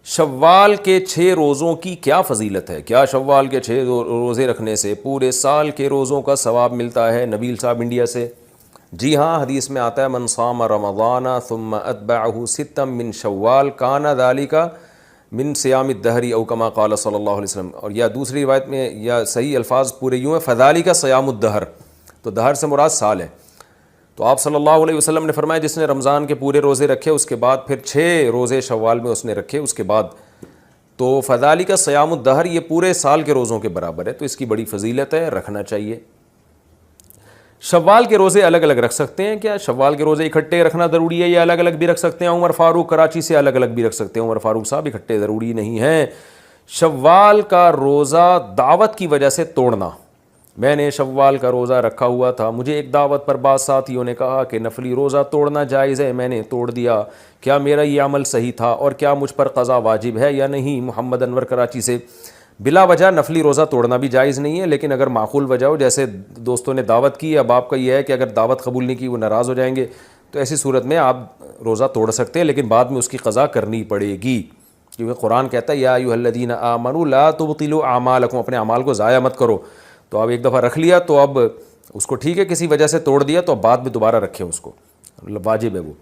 شوال کے 6 روزوں کی کیا فضیلت ہے؟ کیا شوال کے 6 روزے رکھنے سے پورے سال کے روزوں کا ثواب ملتا ہے؟ نبیل صاحب انڈیا سے. جی ہاں، حدیث میں آتا ہے من صام رمضان ثم اتبعہ ستا من شوال کان ذلک من صیام الدہر او کما قال صلی اللہ علیہ وسلم. اور یا دوسری روایت میں یا صحیح الفاظ پورے یوں ہیں فذالک صیام الدہر، تو دہر سے مراد سال ہے. تو آپ صلی اللہ علیہ وسلم نے فرمایا جس نے رمضان کے پورے روزے رکھے اس کے بعد پھر 6 روزے شوال میں اس نے رکھے اس کے بعد، تو فذالک صیام الدہر، یہ پورے سال کے روزوں کے برابر ہے. تو اس کی بڑی فضیلت ہے، رکھنا چاہیے. شوال کے روزے الگ الگ رکھ سکتے ہیں کیا؟ شوال کے روزے اکٹھے رکھنا ضروری ہے یا الگ الگ بھی رکھ سکتے ہیں؟ عمر فاروق کراچی سے الگ الگ بھی رکھ سکتے ہیں. عمر فاروق صاحب اکٹھے ضروری نہیں ہیں. شوال کا روزہ دعوت کی وجہ سے توڑنا. میں نے شوال کا روزہ رکھا ہوا تھا، مجھے ایک دعوت پر بعض ساتھیوں نے کہا کہ نفلی روزہ توڑنا جائز ہے، میں نے توڑ دیا، کیا میرا یہ عمل صحیح تھا اور کیا مجھ پر قضا واجب ہے یا نہیں؟ محمد انور کراچی سے. بلا وجہ نفلی روزہ توڑنا بھی جائز نہیں ہے، لیکن اگر معقول وجہ ہو، جیسے دوستوں نے دعوت کی، اب آپ کا یہ ہے کہ اگر دعوت قبول نہیں کی وہ ناراض ہو جائیں گے، تو ایسی صورت میں آپ روزہ توڑ سکتے ہیں، لیکن بعد میں اس کی قضا کرنی پڑے گی، کیونکہ قرآن کہتا ہے یا ایھا الذین آمنوا لا تبطلوا اعمالکم، اپنے اعمال کو ضائع مت کرو. تو اب ایک دفعہ رکھ لیا تو اب اس کو ٹھیک ہے، کسی وجہ سے توڑ دیا تو اب بعد میں دوبارہ رکھیں اس کو، واجب ہے وہ.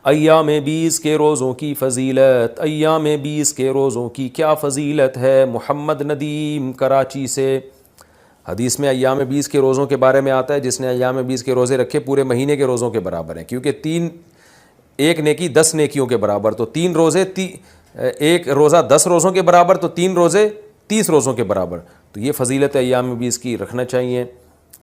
ایام 20 کے روزوں کی فضیلت. ایام 20 کے روزوں کی کیا فضیلت ہے؟ محمد ندیم کراچی سے. حدیث میں ایام 20 کے روزوں کے بارے میں آتا ہے جس نے ایام 20 کے روزے رکھے پورے مہینے کے روزوں کے برابر ہیں، کیونکہ ایک نیکی 10 نیکیوں کے برابر، تو 3 روزے ایک روزہ 10 روزوں کے برابر، تو 3 روزے 30 روزوں کے برابر. تو یہ فضیلت ہے ایام 20 کی، رکھنا چاہیے.